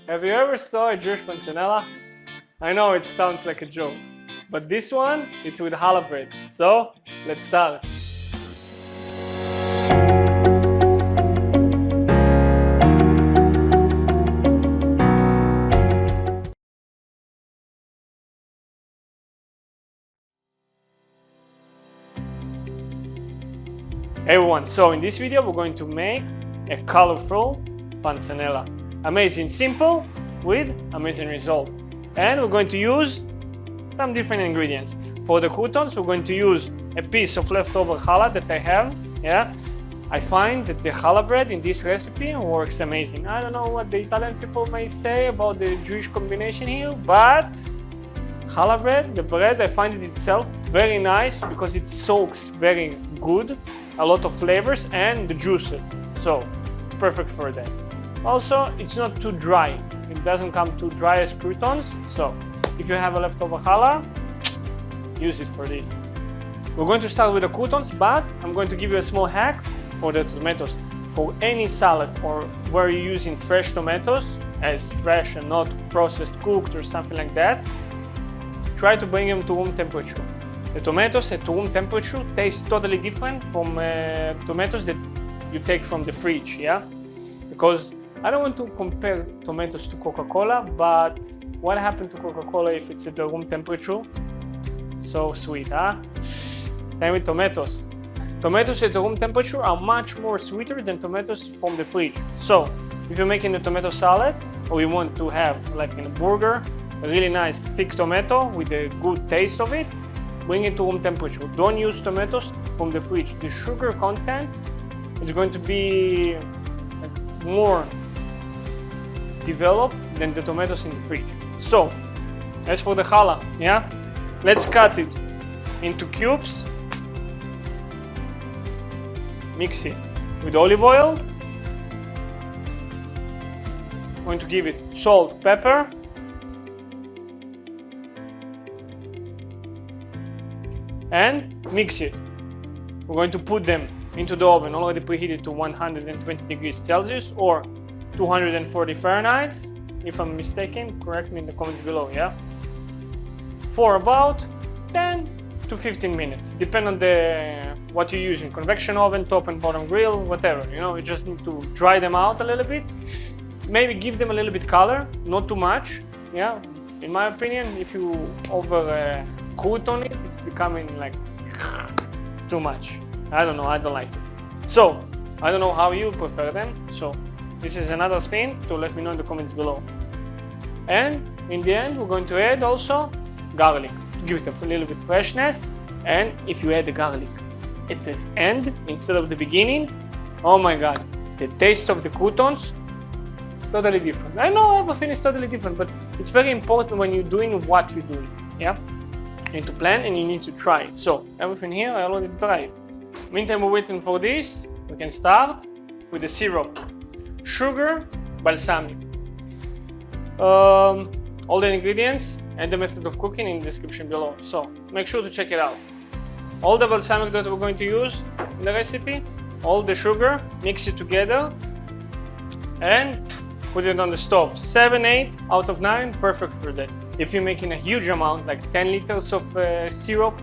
Have you ever saw a Jewish panzanella? I know it sounds like a joke, but this one, it's with challah bread. So, let's start. Hey everyone, so in this video we're going to make a colorful panzanella. Amazing, simple, with amazing result. And we're going to use some different ingredients. For the croutons, we're going to use a piece of leftover challah that I have. Yeah, I find that the challah bread in this recipe works amazing. I don't know what the Italian people may say about the Jewish combination here, but challah bread, the bread, I find it itself very nice because it soaks very good, a lot of flavors and the juices. So it's perfect for that. Also, it's not too dry. It doesn't come too dry as croutons. So if you have a leftover challah, use it for this. We're going to start with the croutons, but I'm going to give you a small hack for the tomatoes. For any salad or where you're using fresh tomatoes, as fresh and not processed, cooked or something like that, try to bring them to room temperature. The tomatoes at room temperature taste totally different from tomatoes that you take from the fridge, yeah? Because I don't want to compare tomatoes to Coca-Cola, but what happened to Coca-Cola if it's at the room temperature? So sweet, huh? Same with tomatoes. Tomatoes at the room temperature are much more sweeter than tomatoes from the fridge. So if you're making a tomato salad, or you want to have, like in a burger, a really nice thick tomato with a good taste of it, bring it to room temperature. Don't use tomatoes from the fridge. The sugar content is going to be more developed than the tomatoes in the fridge. So, as for the challah, yeah, let's cut it into cubes. Mix it with olive oil. I'm going to give it salt, pepper, and mix it. We're going to put them into the oven already preheated to 120 degrees Celsius or 240 Fahrenheit. If I'm mistaken, correct me in the comments below, yeah? For about 10 to 15 minutes, depending on what you're using, convection oven, top and bottom grill, whatever, you know, you just need to dry them out a little bit. Maybe give them a little bit color, not too much, yeah? In my opinion, if you over crouton it, it's becoming like too much. I don't know, I don't like it. So, I don't know how you prefer them. So, this is another thing to let me know in the comments below. And in the end, we're going to add also garlic to give it a little bit freshness. And if you add the garlic at the end instead of the beginning, oh my god, the taste of the croutons totally different. I know everything is totally different, but it's very important when you're doing what you're doing. Yeah. You need to plan and you need to try it. So everything here I already tried. Meantime we're waiting for this, we can start with the syrup. Sugar, balsamic. All the ingredients and the method of cooking in the description below. So make sure to check it out. All the balsamic that we're going to use in the recipe, all the sugar, mix it together and put it on the stove. 7, 8 out of 9, perfect for that. If you're making a huge amount, like 10 liters of syrup,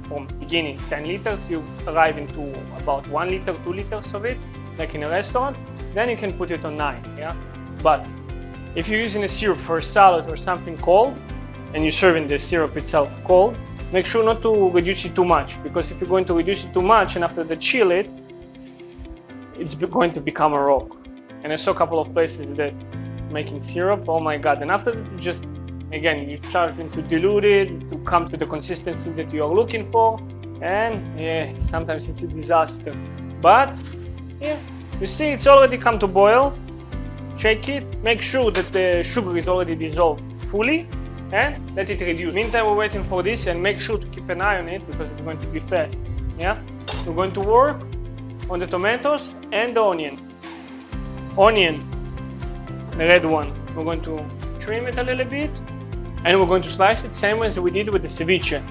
from beginning 10 liters, you arrive into about 1 liter, 2 liters of it, like in a restaurant, then you can put it on 9, yeah? But if you're using a syrup for a salad or something cold, and you're serving the syrup itself cold, make sure not to reduce it too much, because if you're going to reduce it too much and after they chill it, it's going to become a rock. And I saw a couple of places that making syrup, oh my god, and after that you just, again, you're starting to dilute it to come to the consistency that you are looking for, and yeah, sometimes it's a disaster. But yeah, you see it's already come to boil. Shake it, make sure that the sugar is already dissolved fully, and let it reduce. Meantime, we're waiting for this, and make sure to keep an eye on it because it's going to be fast. Yeah, we're going to work on the tomatoes and the onion. Onion, the red one, we're going to trim it a little bit. And we're going to slice it same as we did with the ceviche.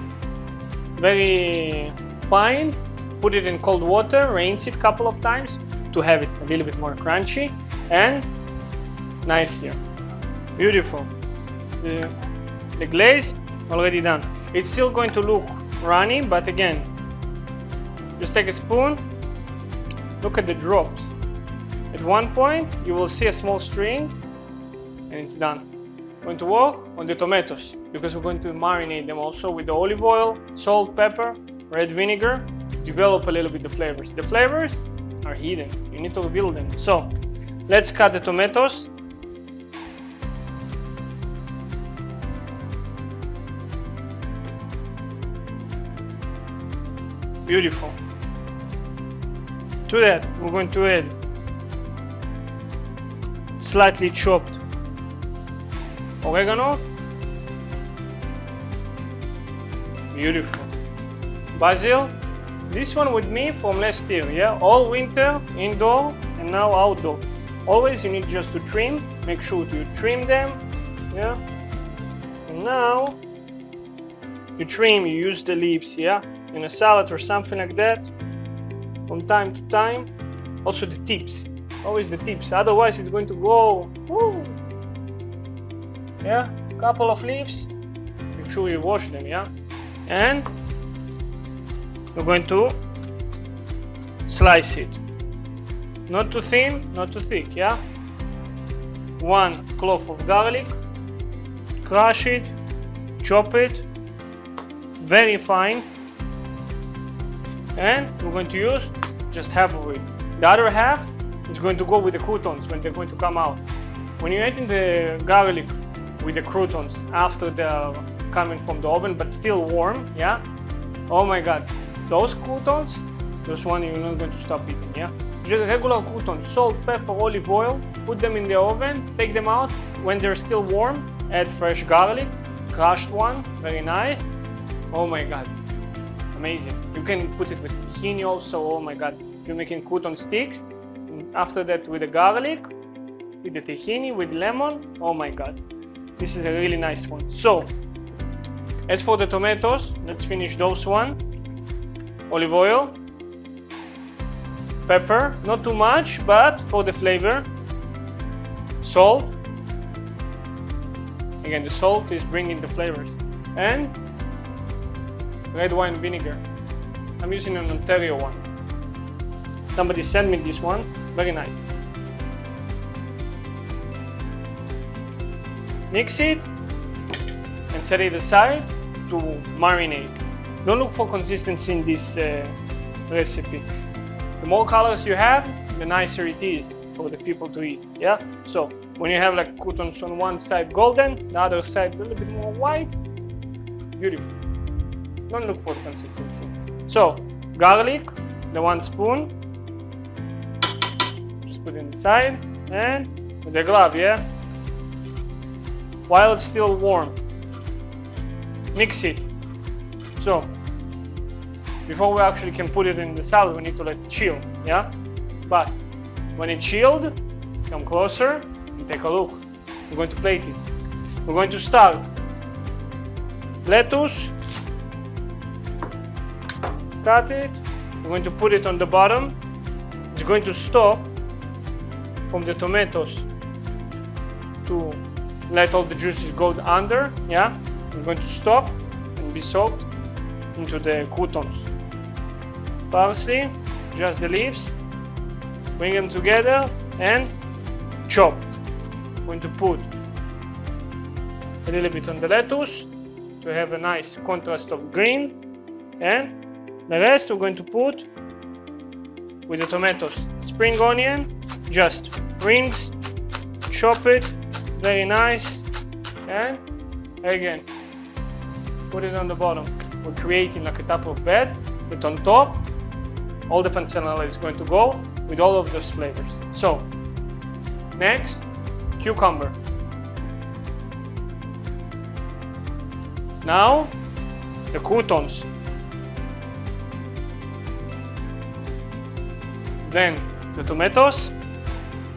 Very fine, put it in cold water, rinse it a couple of times to have it a little bit more crunchy and nice here. Beautiful. The glaze already done. It's still going to look runny, but again, just take a spoon, look at the drops. At one point, you will see a small string, and it's done. We're going to work on the tomatoes, because we're going to marinate them also with the olive oil, salt, pepper, red vinegar, develop a little bit the flavors. The flavors are hidden, you need to reveal them. So, let's cut the tomatoes. Beautiful. To that, we're going to add slightly chopped oregano. Beautiful. Basil. This one with me from last year, yeah? All winter, indoor, and now outdoor. Always you need just to trim. Make sure to trim them, yeah? And now, you trim, you use the leaves, yeah? In a salad or something like that, from time to time. Also the tips, always the tips, otherwise it's going to go, woo. Yeah, couple of leaves, make sure you wash them, yeah? And we're going to slice it. Not too thin, not too thick, yeah? 1 clove of garlic, crush it, chop it, very fine. And we're going to use just half of it. The other half is going to go with the croutons when they're going to come out. When you're eating the garlic with the croutons after they're coming from the oven but still warm, yeah? Oh my god, those croutons, those one you're not going to stop eating, yeah? Just regular croutons, salt, pepper, olive oil, put them in the oven, take them out. When they're still warm, add fresh garlic, crushed one, very nice. Oh my god. Amazing. You can put it with tahini also, oh my god. If you're making crouton sticks, after that with the garlic, with the tahini, with lemon, oh my god. This is a really nice one. So, as for the tomatoes, let's finish those one. Olive oil, pepper, not too much, but for the flavor. Salt. Again, the salt is bringing the flavors. And red wine vinegar. I'm using an Ontario one. Somebody sent me this one, very nice. Mix it and set it aside to marinate. Don't look for consistency in this recipe. The more colors you have, the nicer it is for the people to eat, yeah? So, when you have like croutons on one side golden, the other side a little bit more white, beautiful. Don't look for the consistency. So, garlic, the 1 spoon, just put it inside, and with the glove, yeah? While it's still warm, mix it. So, before we actually can put it in the salad, we need to let it chill, yeah? But when it's chilled, come closer and take a look. We're going to plate it. We're going to start lettuce, cut it, we're going to put it on the bottom. It's going to stop from the tomatoes to let all the juices go under, yeah? We're going to stop and be soaked into the croutons. Parsley, just the leaves, bring them together and chop. I'm going to put a little bit on the lettuce to have a nice contrast of green, and the rest we're going to put with the tomatoes. Spring onion, just rings, chop it, very nice, and again, put it on the bottom. We're creating like a type of bed, but on top, all the panzanella is going to go with all of those flavors. So, next, cucumber. Now, the croutons. Then, the tomatoes.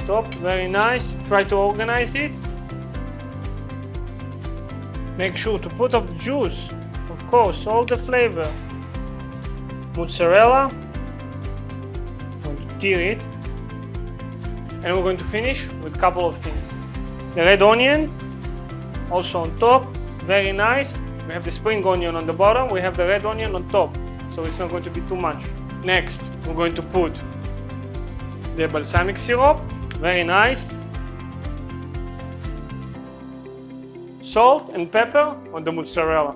Top, very nice. Try to organize it. Make sure to put up the juice. Of course, all the flavor. Mozzarella. I'm going to tear it. And we're going to finish with a couple of things. The red onion, also on top, very nice. We have the spring onion on the bottom, we have the red onion on top, so it's not going to be too much. Next, we're going to put the balsamic syrup, very nice. Salt and pepper on the mozzarella,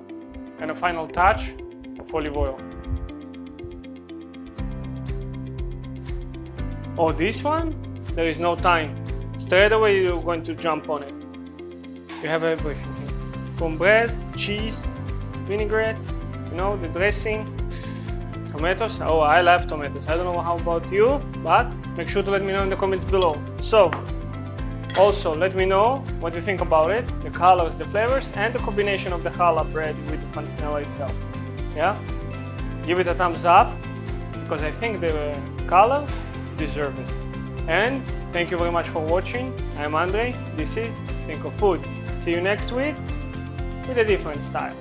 and a final touch of olive oil. Oh, this one, there is no time. Straight away you're going to jump on it. You have everything here. From bread, cheese, vinaigrette, you know, the dressing, tomatoes. Oh, I love tomatoes. I don't know how about you, but make sure to let me know in the comments below. So, also let me know what you think about it, the colors, the flavors, and the combination of the challah bread with the panzanella itself. Yeah? Give it a thumbs up, because I think the color deserves it. And thank you very much for watching. I'm Andre. This is Think of Food. See you next week with a different style.